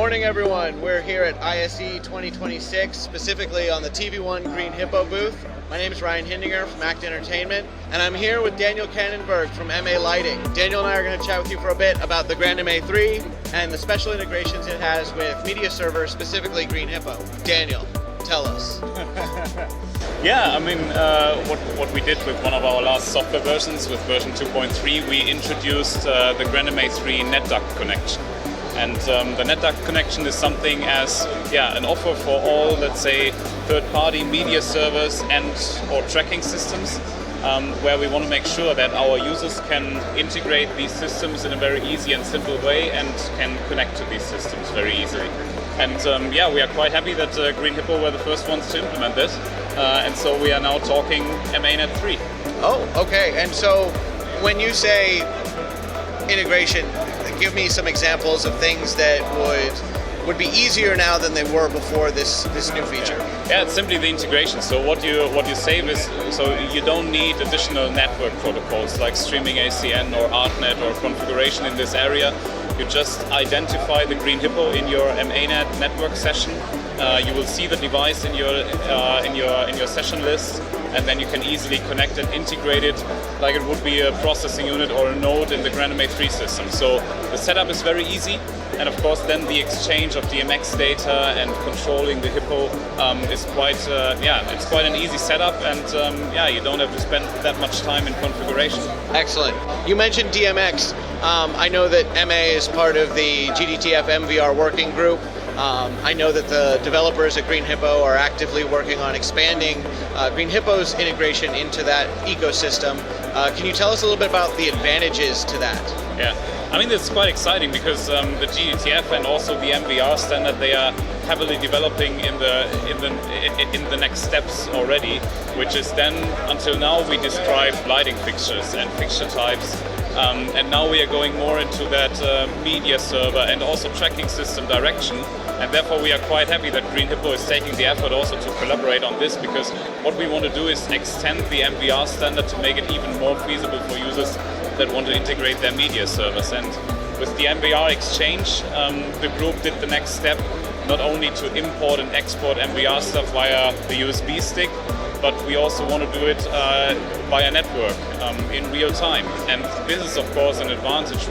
Morning everyone, we're here at ISE 2026, specifically on the TV1 Green Hippo booth. My name is Ryan Hindinger from ACT Entertainment, and I'm here with Daniel Kannenberg from MA Lighting. Daniel and I are going to chat with you for a bit about the grandMA3 and the special integrations it has with media servers, specifically Green Hippo. Daniel, tell us. Yeah, I mean, what we did with one of our last software versions, with version 2.3, we introduced the grandMA3 NetDuct connection. And the NetDuct connection is something as an offer for all, let's say, third-party media servers and or tracking systems, where we want to make sure that our users can integrate these systems in a very easy and simple way and can connect to these systems very easily. And we are quite happy that Green Hippo were the first ones to implement this, and so we are now talking MA3. Oh, okay. And so when you say integration, give me some examples of things that would be easier now than they were before this new feature. Yeah, it's simply the integration. So what you save is, so you don't need additional network protocols like streaming ACN or ArtNet or configuration in this area. You just identify the Green Hippo in your MANet network session. You will see the device in your session list, and then you can easily connect and integrate it like it would be a processing unit or a node in the grandMA3 system. So the setup is very easy, and of course then the exchange of DMX data and controlling the Hippo is quite it's quite an easy setup, and you don't have to spend that much time in configuration. Excellent. You mentioned DMX. I know that MA is part of the GDTF MVR working group. I know that the developers at Green Hippo are actively working on expanding Green Hippo's integration into that ecosystem. Can you tell us a little bit about the advantages to that? Yeah, I mean, it's quite exciting because the GDTF and also the MVR standard, they are heavily developing in the next steps already, which is then, until now, we describe lighting fixtures and fixture types. And now we are going more into that media server and also tracking system direction, and therefore we are quite happy that Green Hippo is taking the effort also to collaborate on this, because what we want to do is extend the MVR standard to make it even more feasible for users that want to integrate their media servers. And with the MVR exchange, the group did the next step, not only to import and export MVR stuff via the USB stick, but we also want to do it via network in real time. And this is of course an advantage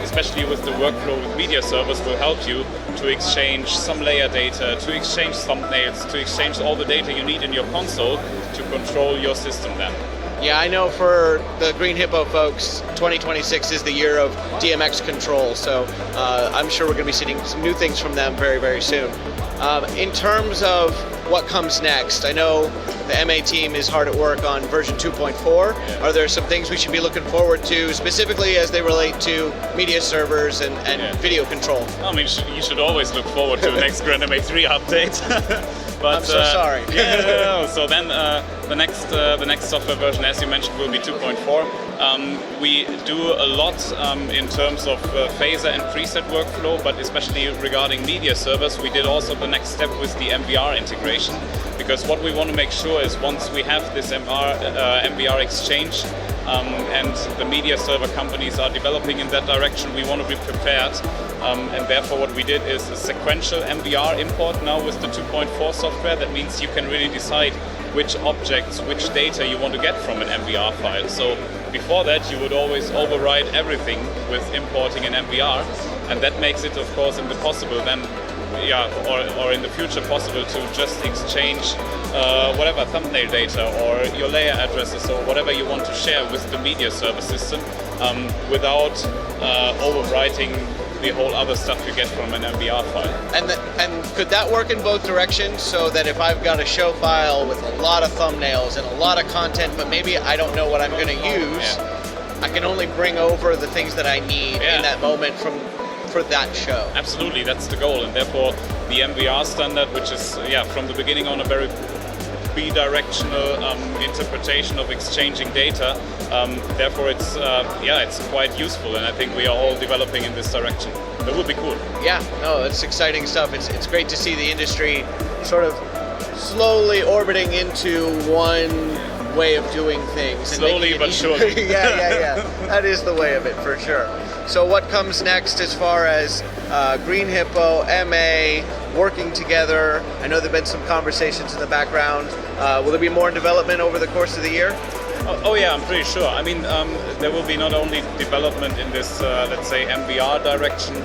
especially with the workflow with media servers, will help you to exchange some layer data, to exchange thumbnails, to exchange all the data you need in your console to control your system then. Yeah, I know for the Green Hippo folks, 2026 is the year of DMX control, so I'm sure we're going to be seeing some new things from them very, very soon. In terms of what comes next, I know the MA team is hard at work on version 2.4. Are there some things we should be looking forward to, specifically as they relate to media servers and video control? I mean, you should always look forward to the next grandMA3 update. But, I'm so sorry. So then the next software version, as you mentioned, will be 2.4. We do a lot in terms of phaser and preset workflow, but especially regarding media servers, we did also the next step with the MVR integration, because what we want to make sure is once we have this MVR exchange and the media server companies are developing in that direction, we want to be prepared. And therefore what we did is a sequential MVR import now with the 2.4 software. That means you can really decide which objects, which data you want to get from an MVR file. So before that you would always override everything with importing an MVR, and that makes it of course impossible then, or in the future possible to just exchange whatever thumbnail data or your layer addresses or whatever you want to share with the media server system without overwriting the whole other stuff you get from an MVR file. And could that work in both directions, so that if I've got a show file with a lot of thumbnails and a lot of content, but maybe I don't know what I'm going to use, I can only bring over the things that I need in that moment for that show? Absolutely, that's the goal, and therefore the MVR standard, which is from the beginning on a very bidirectional interpretation of exchanging data. Therefore, it's quite useful, and I think we are all developing in this direction. That would be cool. Yeah, no, it's exciting stuff. It's great to see the industry sort of slowly orbiting into one way of doing things. And Slowly making it but surely. yeah. That is the way of it for sure. So what comes next as far as Green Hippo, MA, working together? I know there have been some conversations in the background. Will there be more in development over the course of the year? Oh yeah, I'm pretty sure. I mean, there will be not only development in this, let's say, MVR direction,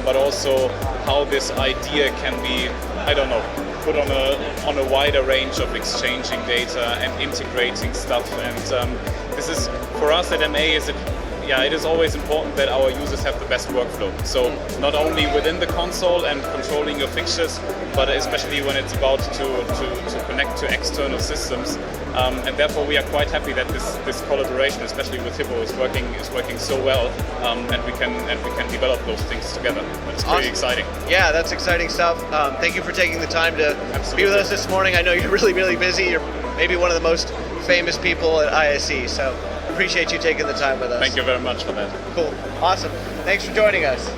but also how this idea can be, I don't know, put on a wider range of exchanging data and integrating stuff. And this is, for us at MA, it is always important that our users have the best workflow. So not only within the console and controlling your fixtures, but especially when it's about to connect to external systems. And therefore we are quite happy that this collaboration, especially with Hippo, is working so well, and we can develop those things together. That's pretty exciting. Yeah, that's exciting stuff. Thank you for taking the time to be with us this morning. I know you're really, really busy. You're maybe one of the most famous people at ISE, so appreciate you taking the time with us. Thank you very much for that. Cool. Awesome. Thanks for joining us.